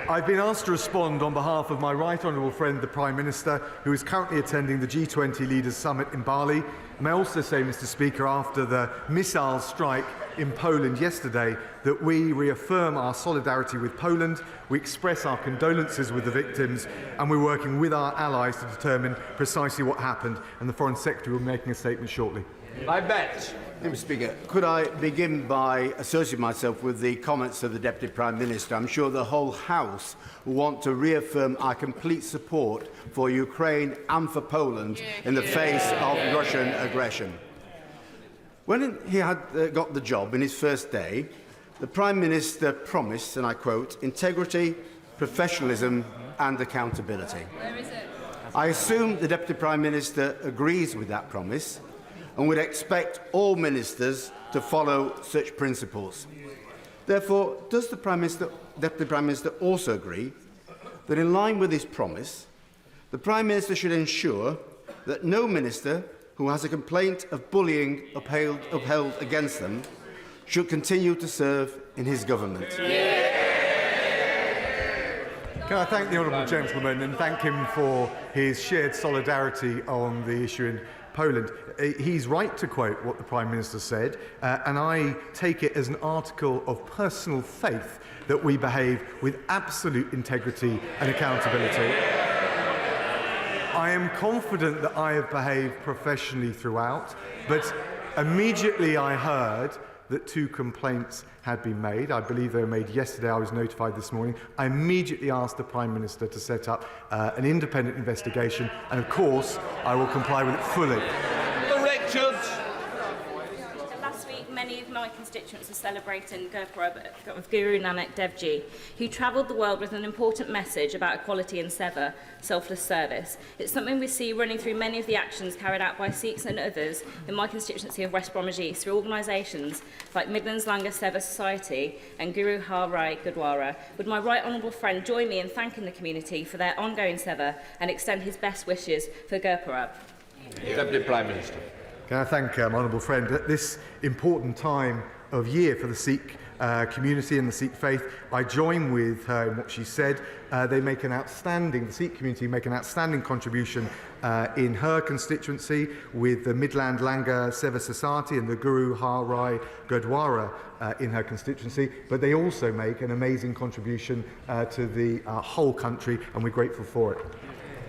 I've been asked to respond on behalf of my right honourable friend, the Prime Minister, who is currently attending the G20 Leaders Summit in Bali. May I also say, Mr Speaker, after the missile strike in Poland yesterday, that we reaffirm our solidarity with Poland, we express our condolences with the victims, and we're working with our allies to determine precisely what happened, and the Foreign Secretary will be making a statement shortly. I bet. Mr Speaker, could I begin by associating myself with the comments of the Deputy Prime Minister? I'm sure the whole House will want to reaffirm our complete support for Ukraine and for Poland in the face of Russian aggression. When he had got the job in his first day, the Prime Minister promised, and I quote, integrity, professionalism and accountability. Where is it? I assume the Deputy Prime Minister agrees with that promise and would expect all ministers to follow such principles. Therefore, does the Deputy Prime Minister also agree that in line with his promise, the Prime Minister should ensure that no minister who has a complaint of bullying upheld against them should continue to serve in his government? Can I thank the honourable gentleman and thank him for his shared solidarity on the issue in Poland. He's right to quote what the Prime Minister said, and I take it as an article of personal faith that we behave with absolute integrity and accountability. I am confident that I have behaved professionally throughout, but immediately I heard that 2 complaints had been made. I believe they were made yesterday. I was notified this morning. I immediately asked the Prime Minister to set up an independent investigation, and of course I will comply with it fully. Last week, many of my constituents are celebrating Gurpurab of Guru Nanak Dev Ji, who travelled the world with an important message about equality and seva, selfless service. It's something we see running through many of the actions carried out by Sikhs and others in my constituency of West Bromwich East through organisations like Midlands Langar Seva Society and Guru Har Rai Gurdwara. Would my right honourable friend join me in thanking the community for their ongoing seva and extend his best wishes for Gurpurab? Deputy Prime Minister. Can I thank my honourable friend at this important time of year for the Sikh community and the Sikh faith? I join with her in what she said. The Sikh community make an outstanding contribution in her constituency with the Midland Langar Seva Society and the Guru Har Rai Gurdwara in her constituency, but they also make an amazing contribution to the whole country, and we're grateful for it.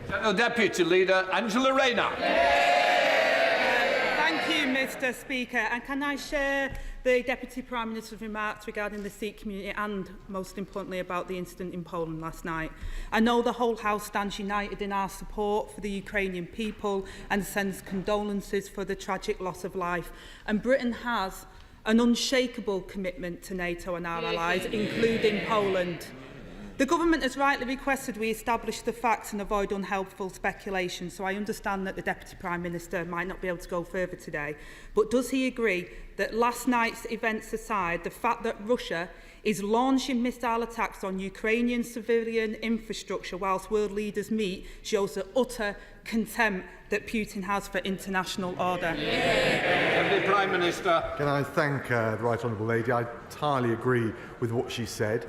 General Deputy Leader Angela Rayner. Thank you, Mr Speaker. And can I share the Deputy Prime Minister's remarks regarding the Sikh community and, most importantly, about the incident in Poland last night? I know the whole House stands united in our support for the Ukrainian people and sends condolences for the tragic loss of life. And Britain has an unshakable commitment to NATO and our allies, including Poland. The government has rightly requested we establish the facts and avoid unhelpful speculation, so I understand that the Deputy Prime Minister might not be able to go further today. But does he agree that last night's events aside, the fact that Russia is launching missile attacks on Ukrainian civilian infrastructure whilst world leaders meet shows the utter contempt that Putin has for international order? Deputy Prime Minister. Can I thank the Right Honourable Lady? I entirely agree with what she said.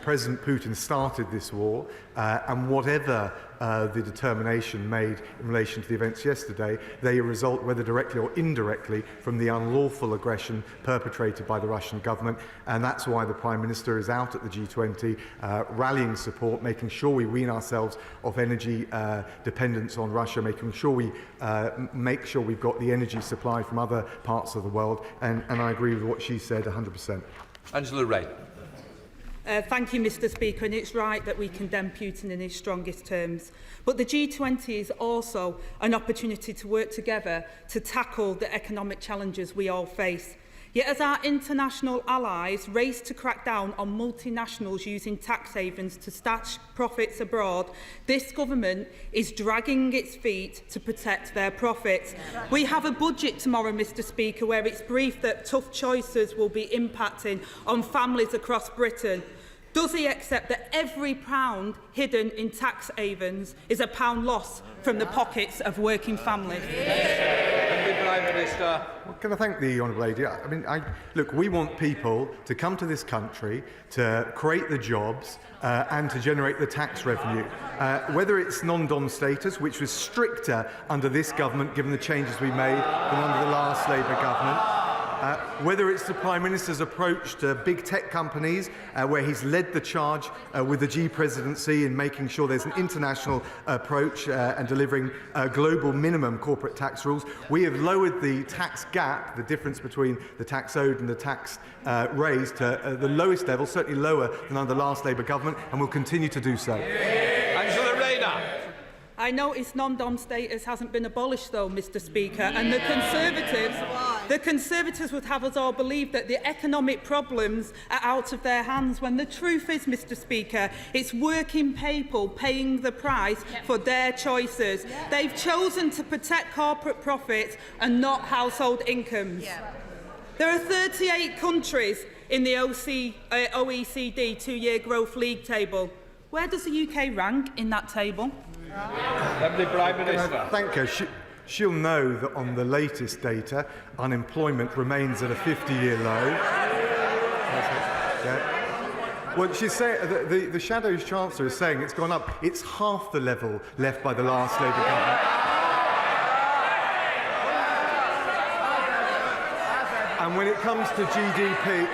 President Putin started this war, and whatever the determination made in relation to the events yesterday, they result, whether directly or indirectly, from the unlawful aggression perpetrated by the Russian government, and that's why the Prime Minister is out at the G20 rallying support, making sure we wean ourselves off energy dependence on Russia, making sure we make sure we've got the energy supply from other parts of the world, and I agree with what she said 100%. Angela Rayner. Thank you, Mr Speaker, and it's right that we condemn Putin in his strongest terms. But the G20 is also an opportunity to work together to tackle the economic challenges we all face. Yet as our international allies race to crack down on multinationals using tax havens to stash profits abroad, this government is dragging its feet to protect their profits. We have a budget tomorrow, Mr Speaker, where it's briefed that tough choices will be impacting on families across Britain. Does he accept that every pound hidden in tax havens is a pound lost from the pockets of working families? Prime Minister. Well, can I thank the Honourable Lady? I mean, look, we want people to come to this country to create the jobs and to generate the tax revenue. Whether it's non-dom status, which was stricter under this government given the changes we made than under the last Labour government, whether it's the Prime Minister's approach to big tech companies, where he's led the charge with the G presidency in making sure there's an international approach and delivering global minimum corporate tax rules. We have lowered the tax gap, the difference between the tax owed and the tax raised, to the lowest level, certainly lower than under the last Labour government, and will continue to do so. Angela Rayner. I notice non-dom status hasn't been abolished, though, Mr. Speaker, and the Conservatives would have us all believe that the economic problems are out of their hands, when the truth is, Mr. Speaker, it's working people paying the price for their choices. They've chosen to protect corporate profits and not household incomes. There are 38 countries in the OECD two-year growth league table. Where does the UK rank in that table? Deputy Prime Minister. Thank her. She'll know that on the latest data, unemployment remains at a 50-year low. Well, she's saying the Shadows Chancellor is saying it's gone up. It's half the level left by the last Labour government. And when it comes to GDP,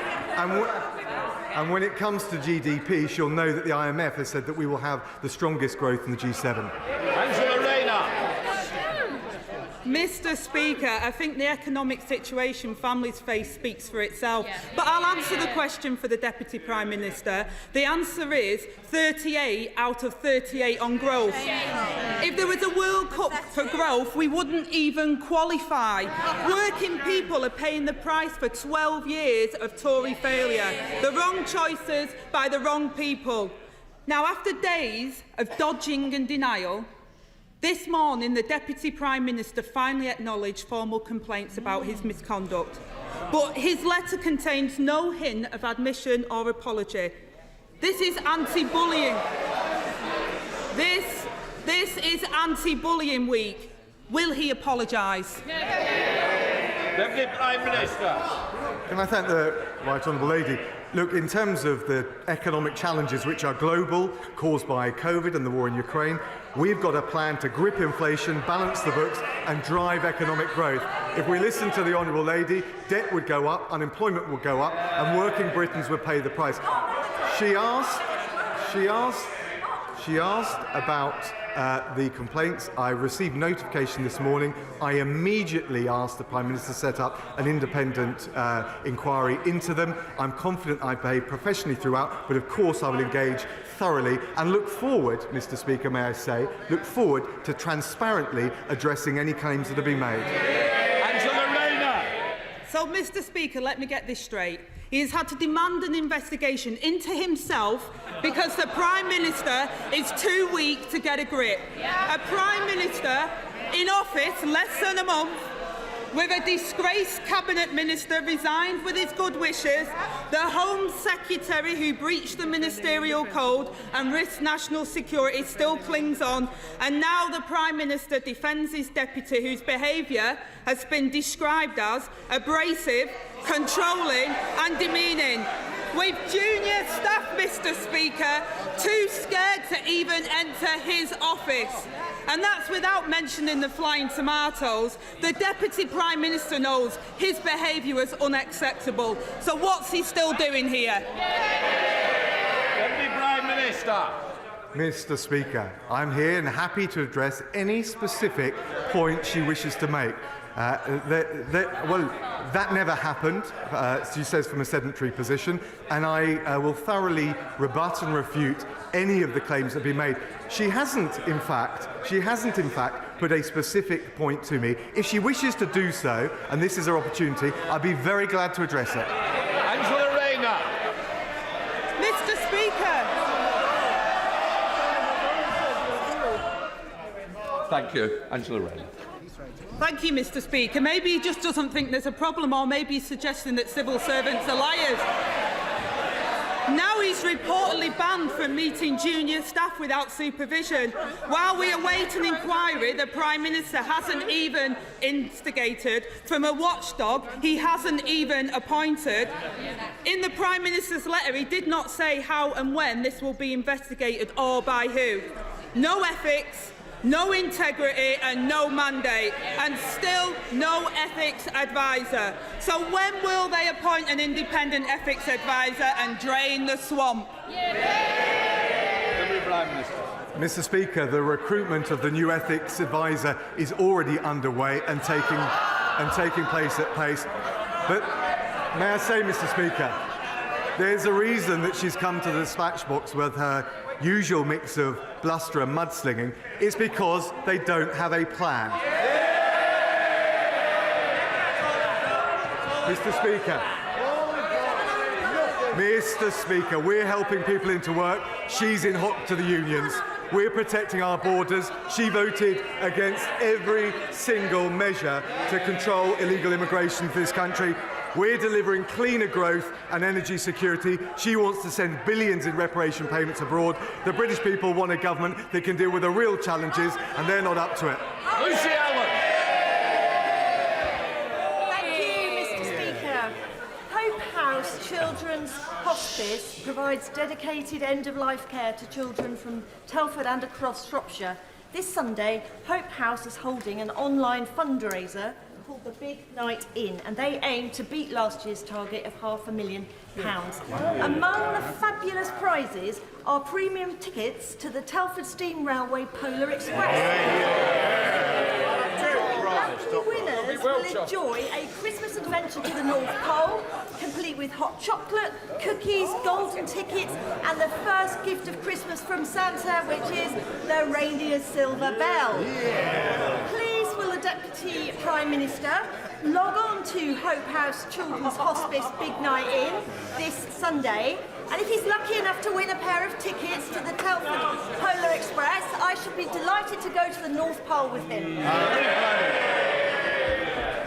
and when it comes to GDP, she'll know that the IMF has said that we will have the strongest growth in the G7. Angela Rayner. Mr. Speaker, I think the economic situation families face speaks for itself. But I'll answer the question for the Deputy Prime Minister. The answer is 38 out of 38 on growth. If there was a World Cup for growth, we wouldn't even qualify. Working people are paying the price for 12 years of Tory failure. The wrong choices by the wrong people. Now, after days of dodging and denial, this morning, the Deputy Prime Minister finally acknowledged formal complaints about his misconduct. But his letter contains no hint of admission or apology. This is anti-bullying. This is anti-bullying week. Will he apologise? Deputy Prime Minister. Can I thank the Right Honourable Lady? Look, in terms of the economic challenges which are global, caused by COVID and the war in Ukraine, we've got a plan to grip inflation, balance the books and drive economic growth. If we listen to the Honourable Lady, debt would go up, unemployment would go up and working Britons would pay the price. She asked about the complaints. I received notification this morning. I immediately asked the Prime Minister to set up an independent inquiry into them. I'm confident I behaved professionally throughout, but of course I will engage thoroughly and look forward, Mr. Speaker, may I say, look forward to transparently addressing any claims that have been made. Angela Rayner. So, Mr. Speaker, let me get this straight. He has had to demand an investigation into himself because the Prime Minister is too weak to get a grip. A Prime Minister in office less than a month, with a disgraced Cabinet Minister resigned with his good wishes, the Home Secretary who breached the ministerial code and risked national security still clings on, and now the Prime Minister defends his deputy whose behaviour has been described as abrasive, controlling and demeaning. With junior staff, Mr. Speaker, too scared to even enter his office. And that's without mentioning the flying tomatoes. The Deputy Prime Minister knows his behaviour is unacceptable. So what's he still doing here? Deputy Prime Minister. Mr. Speaker, I'm here and happy to address any specific point she wishes to make. That never happened, she says from a sedentary position, and I will thoroughly rebut and refute any of the claims that have been made. She hasn't, in fact, put a specific point to me. If she wishes to do so, and this is her opportunity, I'd be very glad to address it. Angela Rayner. Mr. Speaker. Thank you, Angela Rayner. Thank you, Mr. Speaker. Maybe he just doesn't think there's a problem, or maybe he's suggesting that civil servants are liars. Now he's reportedly banned from meeting junior staff without supervision. While we await an inquiry the Prime Minister hasn't even instigated from a watchdog he hasn't even appointed. In the Prime Minister's letter, he did not say how and when this will be investigated or by who. No ethics, no integrity and no mandate, and still no ethics advisor. So when will they appoint an independent ethics advisor and drain the swamp? Mr. Speaker, the recruitment of the new ethics advisor is already underway and taking place at pace. But may I say, Mr. Speaker, there's a reason that she's come to the dispatch box with her usual mix of bluster and mudslinging. It's because they don't have a plan. Mr. Speaker, we're helping people into work. She's in hot to the unions. We're protecting our borders. She voted against every single measure to control illegal immigration for this country. We're delivering cleaner growth and energy security. She wants to send billions in reparation payments abroad. The British people want a government that can deal with the real challenges, and they're not up to it. Lucy Allen. Thank you, Mr. Speaker. Hope House Children's Hospice provides dedicated end-of-life care to children from Telford and across Shropshire. This Sunday, Hope House is holding an online fundraiser called the Big Night In, and they aim to beat last year's target of £500,000. Among the fabulous prizes are premium tickets to the Telford Steam Railway Polar Express. Lucky winners will enjoy a Christmas adventure to the North Pole, complete with hot chocolate, cookies, golden tickets, and the first gift of Christmas from Santa, which is the reindeer's silver bell. Please will the Deputy Prime Minister log on to Hope House Children's Hospice Big Night In this Sunday, and if he's lucky enough to win a pair of tickets to the Telford Polar Express, I should be delighted to go to the North Pole with him.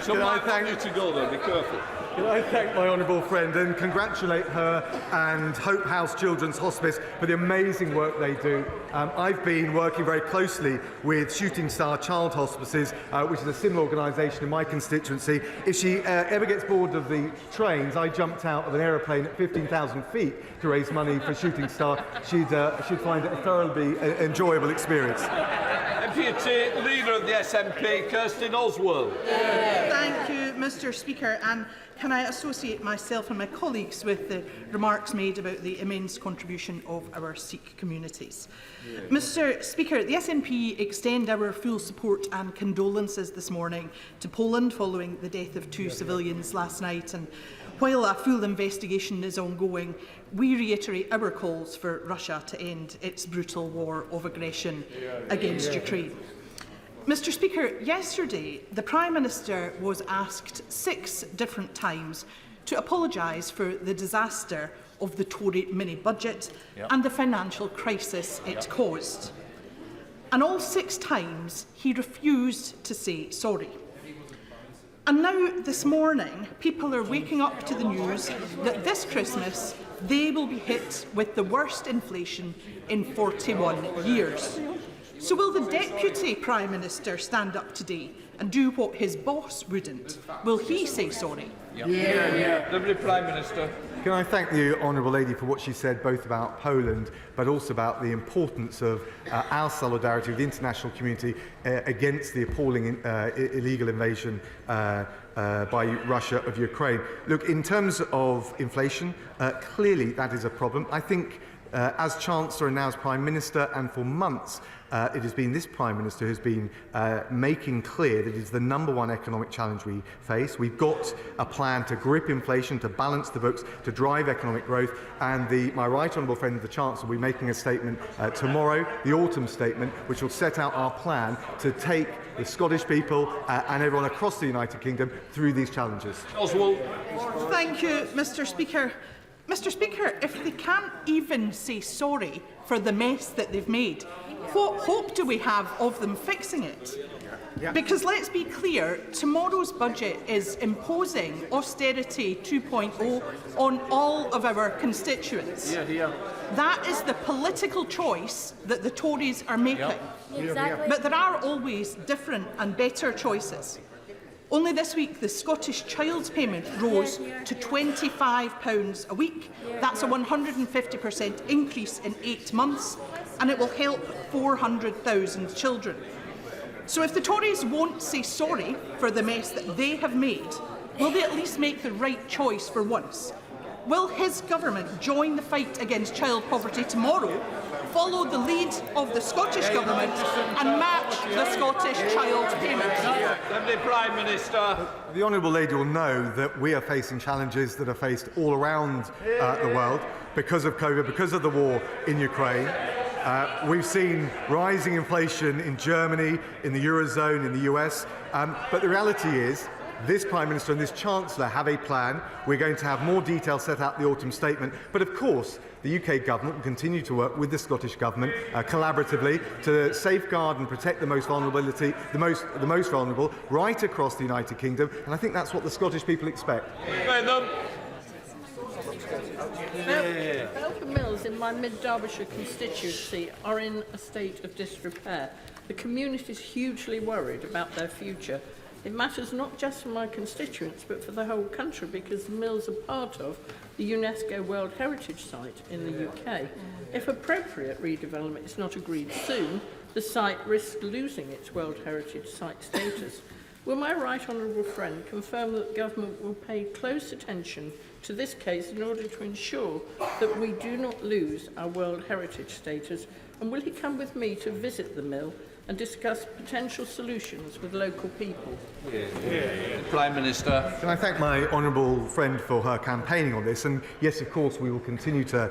Some might want you to go there, be careful. Can I thank my honourable friend and congratulate her and Hope House Children's Hospice for the amazing work they do. I've been working very closely with Shooting Star Child Hospices, which is a similar organisation in my constituency. If she ever gets bored of the trains, I jumped out of an aeroplane at 15,000 feet to raise money for Shooting Star. She'd find it a thoroughly enjoyable experience. Deputy Leader of the SNP, Kirsten Oswald. Thank you, Mr. Speaker, and can I associate myself and my colleagues with the remarks made about the immense contribution of our Sikh communities. Mr. Speaker, the SNP extend our full support and condolences this morning to Poland following the death of 2 civilians last night, and while a full investigation is ongoing, we reiterate our calls for Russia to end its brutal war of aggression against Ukraine. Mr. Speaker, yesterday the Prime Minister was asked 6 different times to apologise for the disaster of the Tory mini-budget and the financial crisis it caused. And all 6 times he refused to say sorry. And now, this morning, people are waking up to the news that this Christmas they will be hit with the worst inflation in 41 years. So will the Deputy Prime Minister stand up today and do what his boss wouldn't? Will he say sorry? Deputy Prime Minister. Can I thank the honourable lady for what she said, both about Poland, but also about the importance of our solidarity with the international community against the appalling illegal invasion by Russia of Ukraine. Look, in terms of inflation, clearly that is a problem. I think as Chancellor and now as Prime Minister, and for months, it has been this Prime Minister who's been making clear that it is the #1 economic challenge we face. We've got a plan to grip inflation, to balance the books, to drive economic growth, and my right honourable friend, the Chancellor, will be making a statement tomorrow, the autumn statement, which will set out our plan to take the Scottish people and everyone across the United Kingdom through these challenges. Oswald. Thank you, Mr. Speaker. Mr. Speaker, if they can't even say sorry for the mess that they've made, what hope do we have of them fixing it? Because let's be clear, tomorrow's budget is imposing austerity 2.0 on all of our constituents. That is the political choice that the Tories are making. Exactly. But there are always different and better choices. Only this week, the Scottish Child's Payment rose to £25 a week. That's a 150% increase in 8 months, and it will help 400,000 children. So if the Tories won't say sorry for the mess that they have made, will they at least make the right choice for once? Will his government join the fight against child poverty tomorrow, follow the lead of the Scottish Government and match the Scottish Child Payment? Deputy Prime Minister. The Honourable Lady will know that we are facing challenges that are faced all around the world because of COVID, because of the war in Ukraine. We've seen rising inflation in Germany, in the Eurozone, in the US. But the reality is, this Prime Minister and this Chancellor have a plan. We're going to have more details set out in the autumn statement. But of course, the UK Government will continue to work with the Scottish Government collaboratively to safeguard and protect the most vulnerable right across the United Kingdom. And I think that's what the Scottish people expect. Belper Mills in my mid-Derbyshire constituency are in a state of disrepair. The community is hugely worried about their future. It matters not just for my constituents, but for the whole country, because the mills are part of the UNESCO World Heritage Site in the UK. If appropriate redevelopment is not agreed soon, the site risks losing its World Heritage Site status. Will my right honourable friend confirm that the government will pay close attention to this case in order to ensure that we do not lose our World Heritage status? And will he come with me to visit the mill and discuss potential solutions with local people? Prime Minister. Can I thank my honourable friend for her campaigning on this? And yes, of course, we will continue to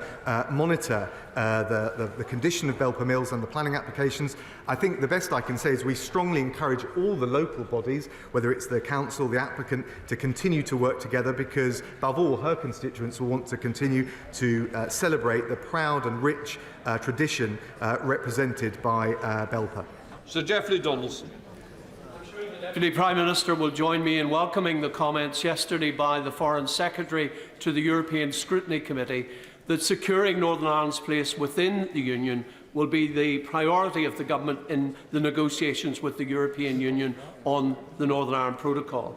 monitor the condition of Belper Mills and the planning applications. I think the best I can say is we strongly encourage all the local bodies, whether it's the council, the applicant, to continue to work together, because above all, her constituents will want to continue to celebrate the proud and rich tradition represented by Belper. Sir Geoffrey Donaldson. The Prime Minister will join me in welcoming the comments yesterday by the Foreign Secretary to the European Scrutiny Committee that securing Northern Ireland's place within the Union will be the priority of the Government in the negotiations with the European Union on the Northern Ireland Protocol.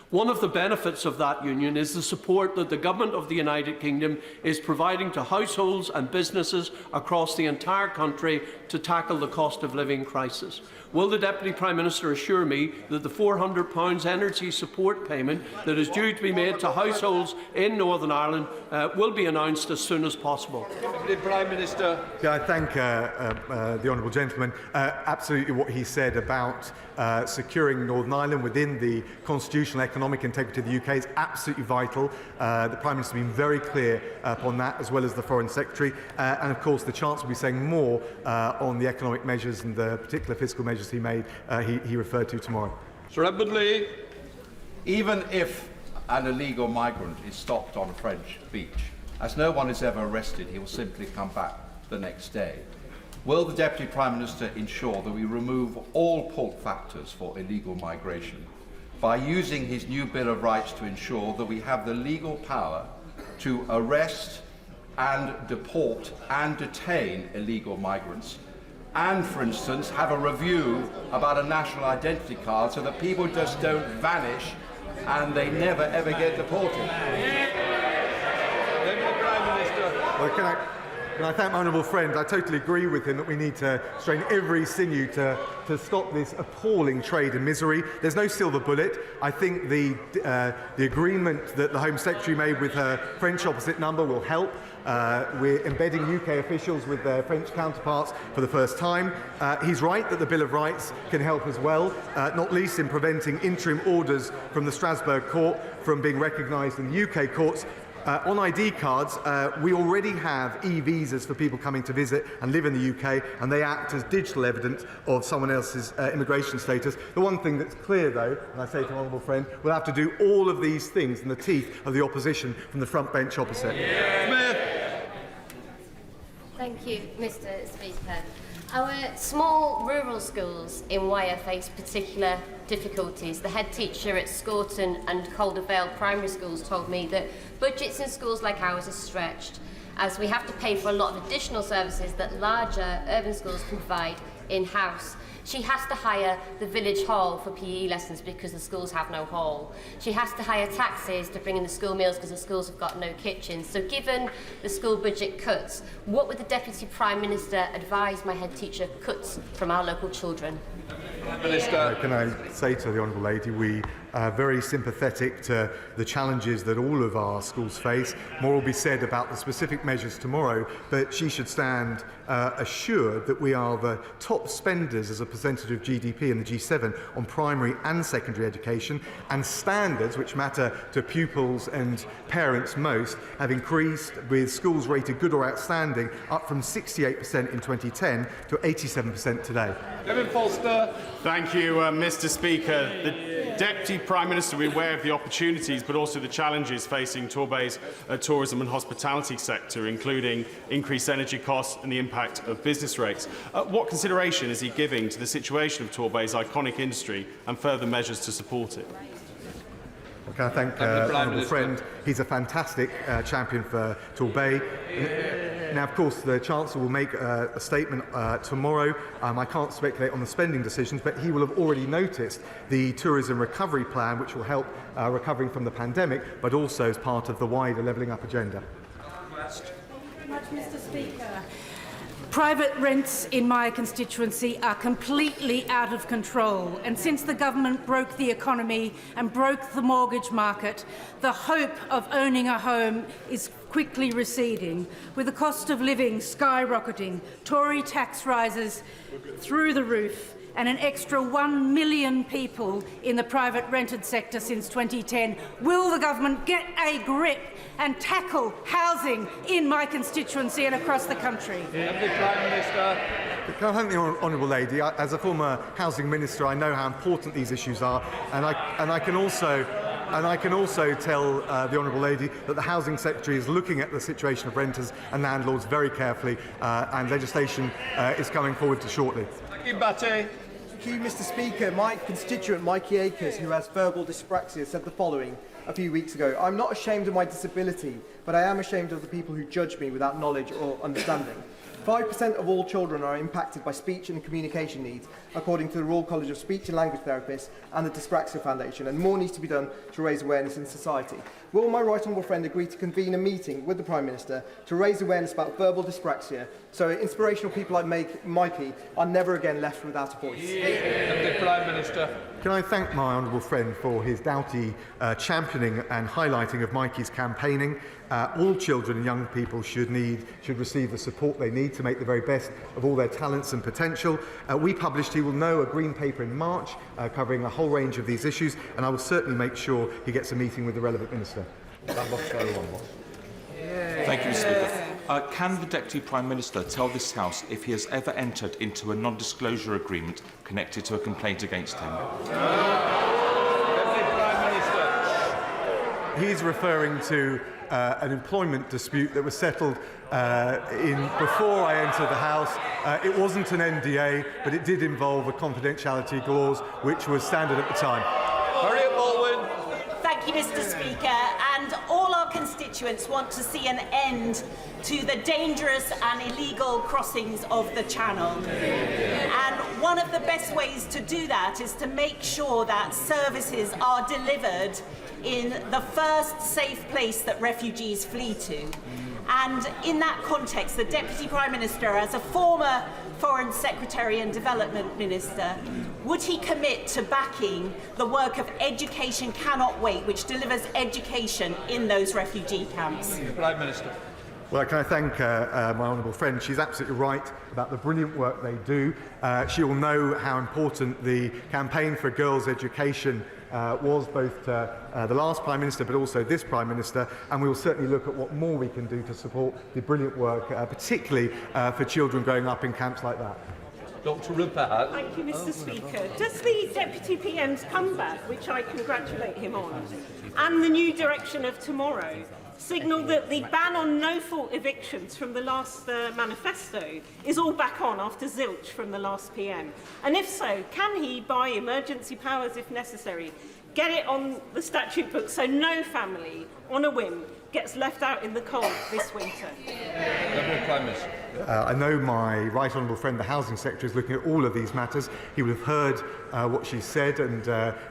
One of the benefits of that union is the support that the Government of the United Kingdom is providing to households and businesses across the entire country to tackle the cost of living crisis. Will the Deputy Prime Minister assure me that the £400 energy support payment that is due to be made to households in Northern Ireland will be announced as soon as possible? Deputy Prime Minister. Yeah, I thank the honourable gentleman. Absolutely what he said about securing Northern Ireland within the constitutional economic integrity of the UK is absolutely vital. The Prime Minister has been very clear upon that, as well as the Foreign Secretary. And of course, the Chancellor will be saying more on the economic measures and the particular fiscal measures he referred to tomorrow. Sir Edmund Lee. Even if an illegal migrant is stopped on a French beach, as no one is ever arrested, he will simply come back the next day. Will the Deputy Prime Minister ensure that we remove all pull factors for illegal migration by using his new Bill of Rights to ensure that we have the legal power to arrest and deport and detain illegal migrants, and, for instance, have a review about a national identity card so that people just don't vanish and they never ever get deported? Deputy Prime Minister. Well, can I thank my honourable friend? I totally agree with him that we need to strain every sinew to stop this appalling trade in misery. There's no silver bullet. I think the agreement that the Home Secretary made with her French opposite number will help. We're embedding UK officials with their French counterparts for the first time. He's right that the Bill of Rights can help as well, not least in preventing interim orders from the Strasbourg Court from being recognised in the UK courts. On ID cards, we already have e-visas for people coming to visit and live in the UK, and they act as digital evidence of someone else's immigration status. The one thing that's clear, though, and I say to my honourable friend, we'll have to do all of these things in the teeth of the opposition from the front bench opposite. Smith. Thank you, Mr. Speaker. Our small rural schools in Wyre face particular difficulties. The head teacher at Scorton and Calder Vale primary schools told me that budgets in schools like ours are stretched, as we have to pay for a lot of additional services that larger urban schools can provide in-house. She has to hire the village hall for PE lessons because the schools have no hall. She has to hire taxis to bring in the school meals because the schools have got no kitchens. So given the school budget cuts, what would the Deputy Prime Minister advise my head teacher cuts from our local children? Minister. Can I say to the Honourable Lady, we are very sympathetic to the challenges that all of our schools face. More will be said about the specific measures tomorrow, but she should stand assured that we are the top spenders as a percentage of GDP in the G7 on primary and secondary education, and standards, which matter to pupils and parents most, have increased, with schools rated good or outstanding up from 68% in 2010 to 87% today. Kevin Foster. Thank you, Mr. Speaker. The Deputy Prime Minister will be aware of the opportunities but also the challenges facing Torbay's tourism and hospitality sector, including increased energy costs and the impact of business rates. What consideration is he giving to the situation of Torbay's iconic industry and further measures to support it? Can I thank Honourable Friend? He's a fantastic champion for Torbay. Now, of course, the Chancellor will make a statement tomorrow. I can't speculate on the spending decisions, but he will have already noticed the tourism recovery plan, which will help recovering from the pandemic, but also as part of the wider levelling up agenda. Thank you very much, Mr. Speaker. Private rents in my constituency are completely out of control, and since the government broke the economy and broke the mortgage market, the hope of owning a home is quickly receding, with the cost of living skyrocketing, Tory tax rises through the roof, and an extra 1 million people in the private rented sector since 2010. Will the government get a grip and tackle housing in my constituency and across the country? Deputy Prime Minister. Can I thank the Honourable Lady? As a former housing minister, I know how important these issues are, and I can also tell the Honourable Lady that the Housing Secretary is looking at the situation of renters and landlords very carefully, and legislation is coming forward shortly. Thank you, Batty. Thank you, Mr. Speaker. My constituent, Mikey Akers, who has verbal dyspraxia, said the following a few weeks ago: "I'm not ashamed of my disability, but I am ashamed of the people who judge me without knowledge or understanding." 5% of all children are impacted by speech and communication needs, according to the Royal College of Speech and Language Therapists and the Dyspraxia Foundation, and more needs to be done to raise awareness in society. Will my right honourable friend agree to convene a meeting with the Prime Minister to raise awareness about verbal dyspraxia, so inspirational people like Mikey are never again left without a voice? Deputy Prime Minister. Can I thank my honourable friend for his doughty championing and highlighting of Mikey's campaigning. All children and young people should receive the support they need to make the very best of all their talents and potential. We published, he will know, a green paper in March covering a whole range of these issues, and I will certainly make sure he gets a meeting with the relevant minister. Thank you, Mr. Speaker. Can the Deputy Prime Minister tell this House if he has ever entered into a non-disclosure agreement connected to a complaint against him? Deputy Prime Minister. He's referring to an employment dispute that was settled before I entered the House. It wasn't an NDA, but it did involve a confidentiality clause, which was standard at the time. Harriet Baldwin. Thank you, Mr. Speaker. And all our constituents want to see an end to the dangerous and illegal crossings of the Channel. And one of the best ways to do that is to make sure that services are delivered in the first safe place that refugees flee to. And in that context, the Deputy Prime Minister, as a former Foreign Secretary and Development Minister, would he commit to backing the work of Education Cannot Wait, which delivers education in those refugee camps? Prime Minister. Well, can I thank my honourable friend? She's absolutely right about the brilliant work they do. She will know how important the campaign for girls' education was, both to the last Prime Minister but also this Prime Minister, and we will certainly look at what more we can do to support the brilliant work, particularly for children growing up in camps like that. Dr. Rupert. Thank you, Mr. Speaker. Does the Deputy PM's comeback, which I congratulate him on, and the new direction of tomorrow signal that the ban on no-fault evictions from the last manifesto is all back on after zilch from the last PM? And if so, can he, by emergency powers if necessary, get it on the statute book so no family, on a whim, gets left out in the cold this winter? Prime Minister. I know my right honourable friend, the Housing Secretary, is looking at all of these matters. He will have heard what she said, and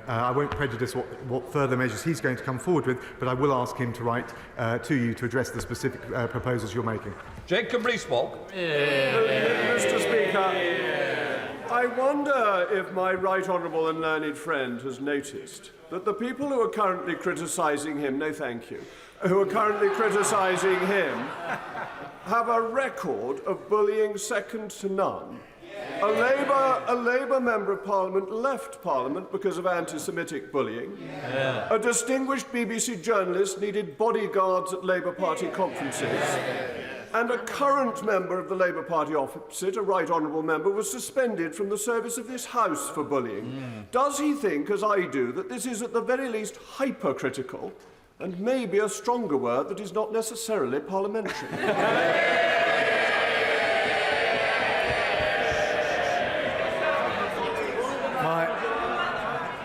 I won't prejudice what further measures he's going to come forward with, but I will ask him to write to you to address the specific proposals you're making. Jacob Rees-Mogg. Mr. Speaker, I wonder if my right honourable and learned friend has noticed that the people who are currently criticising him, no thank you, who are currently criticising him have a record of bullying second to none. A Labour Member of Parliament left Parliament because of anti-Semitic bullying. Yeah. A distinguished BBC journalist needed bodyguards at Labour Party conferences. And a current member of the Labour Party opposite, a right honourable member, was suspended from the service of this House for bullying. Does he think, as I do, that this is at the very least hypercritical, and maybe a stronger word that is not necessarily parliamentary?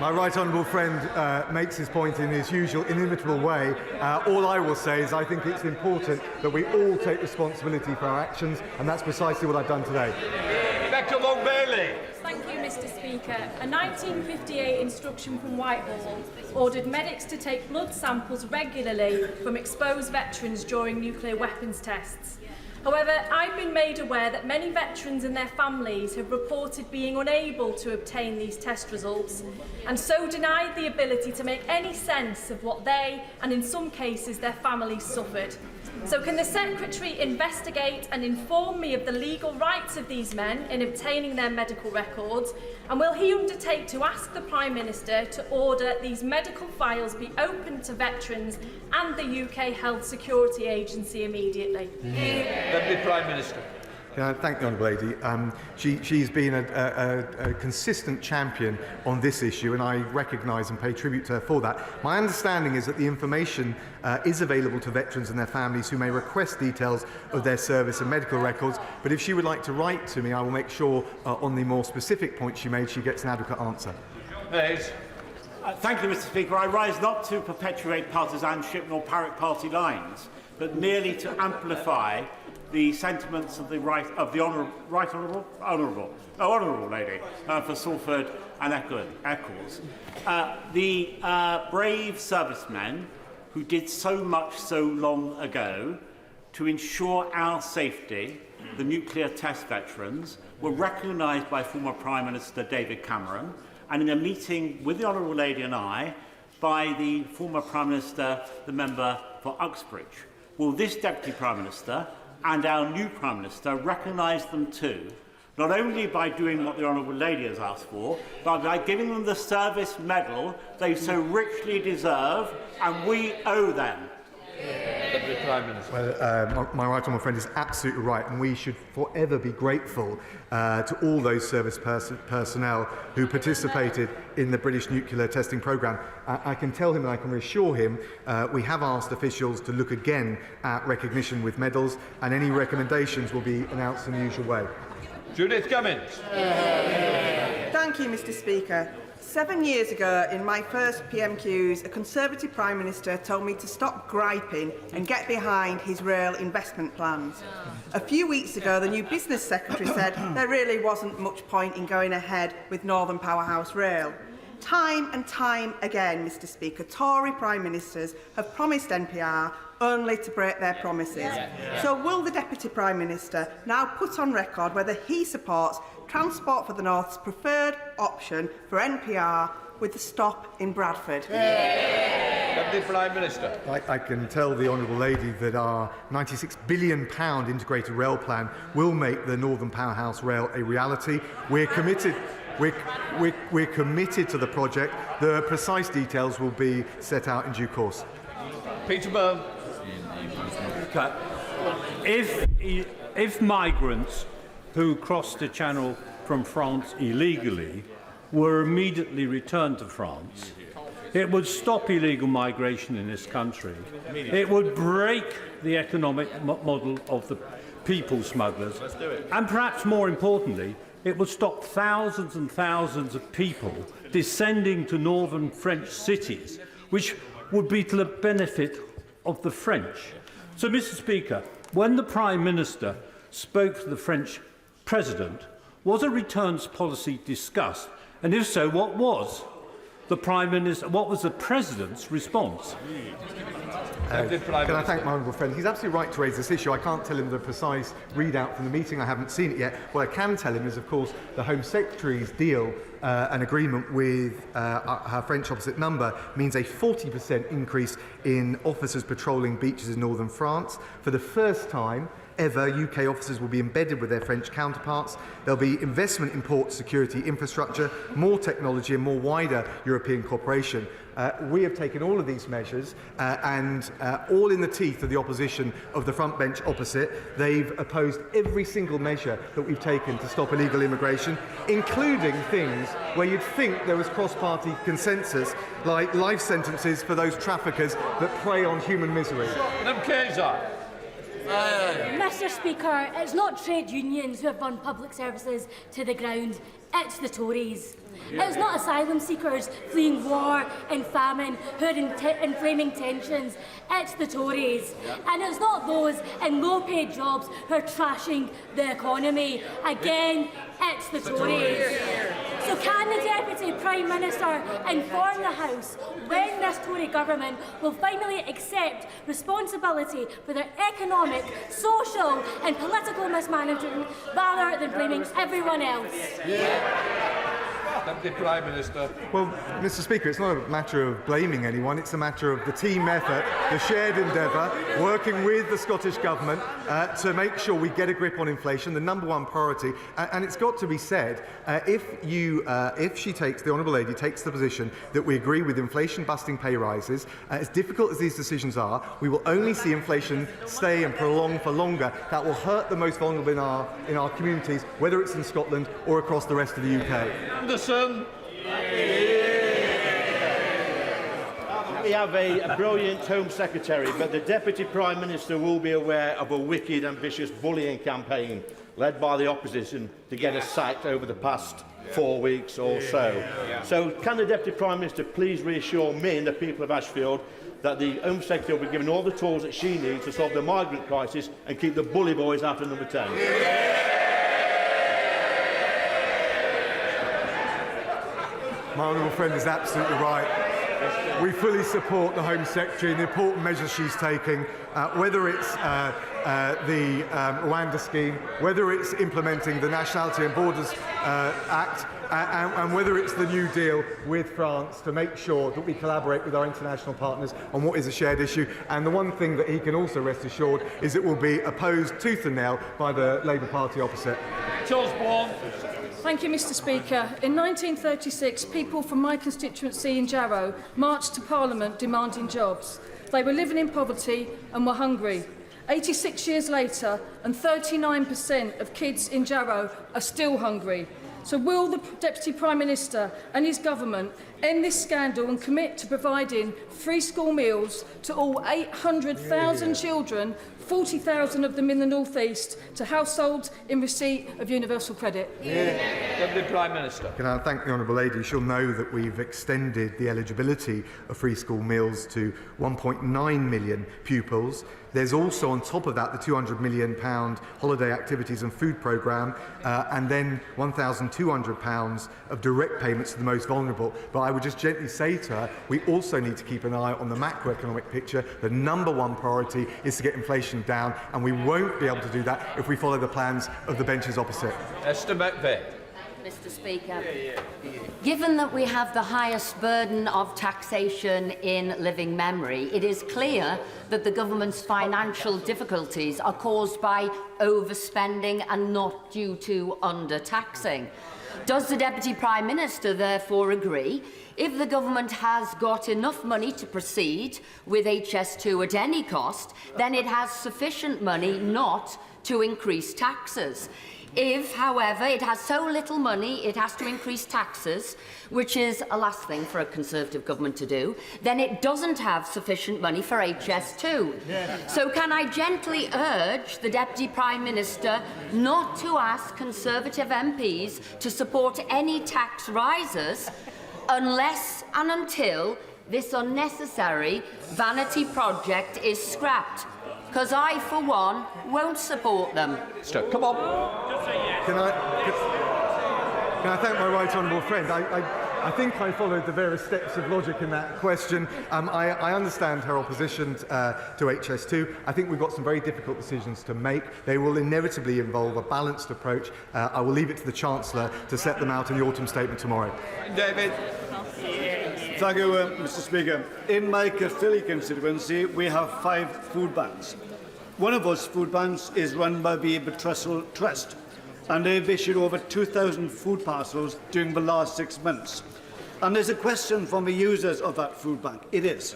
My right honourable friend makes his point in his usual inimitable way. All I will say is I think it's important that we all take responsibility for our actions, and that's precisely what I've done today. Rebecca Long-Bailey. Thank you, Mr. Speaker. A 1958 instruction from Whitehall ordered medics to take blood samples regularly from exposed veterans during nuclear weapons tests. However, I've been made aware that many veterans and their families have reported being unable to obtain these test results, and so denied the ability to make any sense of what they, and in some cases their families, suffered. So can the Secretary investigate and inform me of the legal rights of these men in obtaining their medical records, and will he undertake to ask the Prime Minister to order these medical files be opened to veterans and the UK Health Security Agency immediately? Deputy Prime Minister. Can I thank the Honourable Lady? She's been a consistent champion on this issue, and I recognise and pay tribute to her for that. My understanding is that the information is available to veterans and their families who may request details of their service and medical records, but if she would like to write to me, I will make sure on the more specific points she made, she gets an adequate answer. Hayes. Thank you, Mr. Speaker. I rise not to perpetuate partisanship nor parrot party lines, but merely to amplify the sentiments of the honourable lady for Salford and Eccles. The brave servicemen who did so much so long ago to ensure our safety, the nuclear test veterans, were recognised by former Prime Minister David Cameron, and in a meeting with the honourable lady and I, by the former Prime Minister, the member for Uxbridge. Will this Deputy Prime Minister and our new Prime Minister recognise them too, not only by doing what the Honourable Lady has asked for, but by giving them the service medal they so richly deserve, and we owe them? Prime Minister. Well, my right honourable friend is absolutely right, and we should forever be grateful to all those service personnel who participated in the British nuclear testing programme. I can tell him and I can reassure him we have asked officials to look again at recognition with medals, and any recommendations will be announced in the usual way. Judith Cummins. Thank you, Mr. Speaker. 7 years ago, in my first PMQs, a Conservative Prime Minister told me to stop griping and get behind his rail investment plans. A few weeks ago, the new Business Secretary said there really wasn't much point in going ahead with Northern Powerhouse Rail. Time and time again, Mr. Speaker, Tory Prime Ministers have promised NPR only to break their promises. So will the Deputy Prime Minister now put on record whether he supports Transport for the North's preferred option for NPR with the stop in Bradford? Deputy Prime Minister. I can tell the Honourable Lady that our £96 billion integrated rail plan will make the Northern Powerhouse Rail a reality. We're committed. We're committed to the project. The precise details will be set out in due course. Peter Byrne. If migrants who crossed the Channel from France illegally were immediately returned to France, It would stop illegal migration in this country. It would break the economic model of the people smugglers. And perhaps more importantly, it would stop thousands and thousands of people descending to northern French cities, which would be to the benefit of the French. So, Mr. Speaker, when the Prime Minister spoke to the French President, was a returns policy discussed? And if so, what was the President's response? Can I thank my honourable friend? He's absolutely right to raise this issue. I can't tell him the precise readout from the meeting. I haven't seen it yet. What I can tell him is, of course, the Home Secretary's deal, an agreement with her French opposite number, means a 40% increase in officers patrolling beaches in northern France. For the first time ever, UK officers will be embedded with their French counterparts. There'll be investment in port security infrastructure, more technology and more wider European cooperation. We have taken all of these measures and all in the teeth of the opposition of the front bench opposite. They've opposed every single measure that we've taken to stop illegal immigration, including things where you'd think there was cross-party consensus, like life sentences for those traffickers that prey on human misery. Mr. Speaker, it's not trade unions who have burned public services to the ground, it's the Tories. It's not asylum seekers fleeing war and famine who are inflaming tensions, it's the Tories. And it's not those in low-paid jobs who are trashing the economy. Again, it's the Tories. So can the Deputy Prime Minister inform the House when this Tory government will finally accept responsibility for their economic, social and political mismanagement rather than blaming everyone else? Deputy Prime Minister. Well, Mr. Speaker, it's not a matter of blaming anyone, it's a matter of the team effort, the shared endeavour, working with the Scottish Government to make sure we get a grip on inflation, the #1 priority. And it's got to be said, if the Honourable Lady takes the position that we agree with inflation-busting pay rises, as difficult as these decisions are, we will only see inflation stay and prolong for longer. That will hurt the most vulnerable in our communities, whether it's in Scotland or across the rest of the UK. Anderson. We have a brilliant Home Secretary, but the Deputy Prime Minister will be aware of a wicked, ambitious bullying campaign led by the opposition to get us sacked over the past 4 weeks or so. So can the Deputy Prime Minister please reassure me and the people of Ashfield that the Home Secretary will be given all the tools that she needs to solve the migrant crisis and keep the bully boys out of number 10? My honourable friend is absolutely right. We fully support the Home Secretary and the important measures she's taking, whether it's the Rwanda scheme, whether it's implementing the Nationality and Borders Act, and whether it's the New Deal with France to make sure that we collaborate with our international partners on what is a shared issue. And the one thing that he can also rest assured is it will be opposed tooth and nail by the Labour Party opposite. Charles Bourne. Thank you, Mr. Speaker. In 1936, people from my constituency in Jarrow marched to Parliament demanding jobs. They were living in poverty and were hungry. 86 years later, and 39% of kids in Jarrow are still hungry. So will the Deputy Prime Minister and his government end this scandal and commit to providing free school meals to all 800,000 children, 40,000 of them in the North East, to households in receipt of universal credit? Deputy Prime Minister. Can I thank the Honourable Lady? She'll know that we've extended the eligibility of free school meals to 1.9 million pupils. There's also, on top of that, the £200 million holiday activities and food programme, and then £1,200 of direct payments to the most vulnerable. But I would just gently say to her, we also need to keep an eye on the macroeconomic picture. The #1 priority is to get inflation down, and we won't be able to do that if we follow the plans of the benches opposite. Esther McVeigh. Mr. Speaker, given that we have the highest burden of taxation in living memory, it is clear that the government's financial difficulties are caused by overspending and not due to under-taxing. Does the Deputy Prime Minister therefore agree, if the government has got enough money to proceed with HS2 at any cost, then it has sufficient money not to increase taxes. If, however, it has so little money it has to increase taxes, which is a last thing for a Conservative government to do, then it doesn't have sufficient money for HS2. So can I gently urge the Deputy Prime Minister not to ask Conservative MPs to support any tax rises unless and until this unnecessary vanity project is scrapped? Because I, for one, won't support them. Come on. Can I thank my right honourable friend? I think I followed the various steps of logic in that question. I understand her opposition to HS2. I think we've got some very difficult decisions to make. They will inevitably involve a balanced approach. I will leave it to the Chancellor to set them out in the autumn statement tomorrow. David. Thank you, Mr. Speaker. In my Caerphilly constituency, we have 5 food banks. One of those food banks is run by the Betrussell Trust, and they've issued over 2,000 food parcels during the last 6 months. And there's a question from the users of that food bank. It is,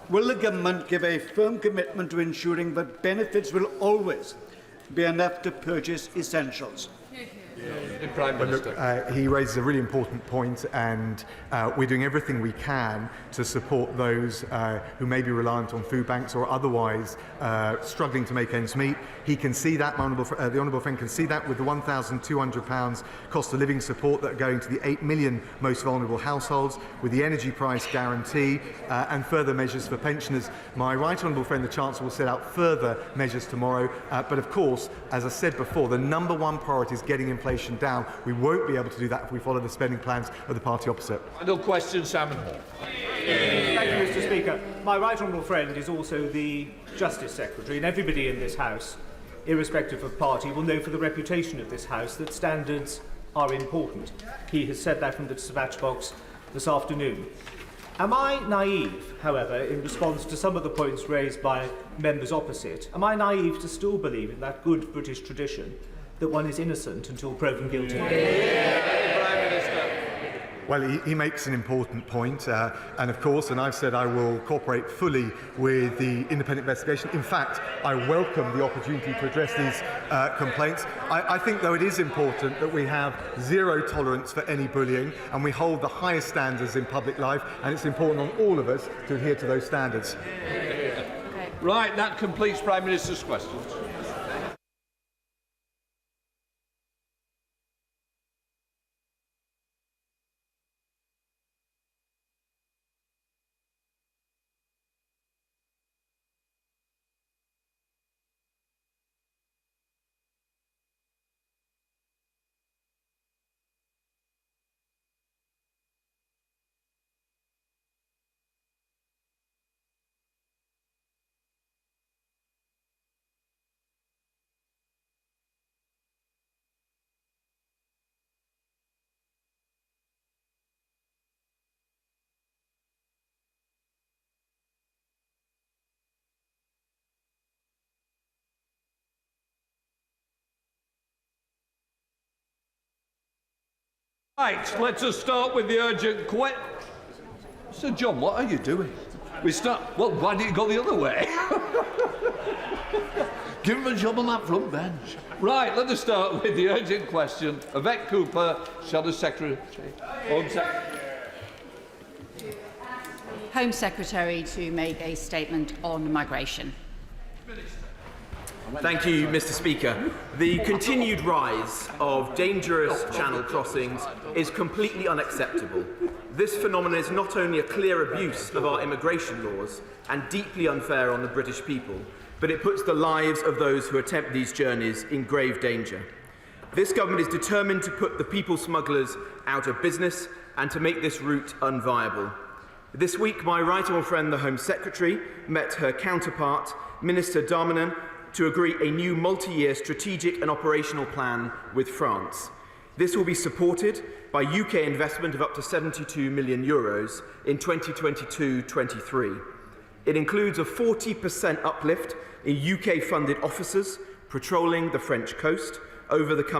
will the government give a firm commitment to ensuring that benefits will always be enough to purchase essentials? The Prime Minister. He raises a really important point, and we're doing everything we can to support those who may be reliant on food banks or otherwise struggling to make ends meet. He can see that, the honourable friend can see that with the £1,200 cost of living support that are going to the 8 million most vulnerable households, with the energy price guarantee and further measures for pensioners. My right honourable friend, the Chancellor, will set out further measures tomorrow. But of course, as I said before, the #1 priority is getting inflation down. We won't be able to do that if we follow the spending plans of the party opposite. Final question, Salmon Hall. Thank you, Mr. Speaker. My right honourable friend is also the Justice Secretary, and everybody in this House, irrespective of party, will know for the reputation of this House that standards are important. He has said that from the dispatch box this afternoon. Am I naive, however, in response to some of the points raised by members opposite? Am I naive to still believe in that good British tradition that one is innocent until proven guilty? Well, he makes an important point, and of course, and I've said I will cooperate fully with the independent investigation. In fact, I welcome the opportunity to address these complaints. I think, though, it is important that we have zero tolerance for any bullying, and we hold the highest standards in public life, and it's important on all of us to adhere to those standards. Right, that completes Prime Minister's questions. Right, let us start with the urgent question. Sir John, what are you doing? We start. Well, why didn't you go the other way? Give him a job on that front bench. Right, let us start with the urgent question. Yvette Cooper, Shadow Secretary. Home Secretary to make a statement on migration. Thank you, Mr. Speaker. The continued rise of dangerous channel crossings is completely unacceptable. This phenomenon is not only a clear abuse of our immigration laws and deeply unfair on the British people, but it puts the lives of those who attempt these journeys in grave danger. This government is determined to put the people smugglers out of business and to make this route unviable. This week, my right honourable friend, the Home Secretary, met her counterpart, Minister Dominic, to agree a new multi-year strategic and operational plan with France. This will be supported by UK investment of up to €72 million in 2022-23. It includes a 40% uplift in UK-funded officers patrolling the French coast over the coming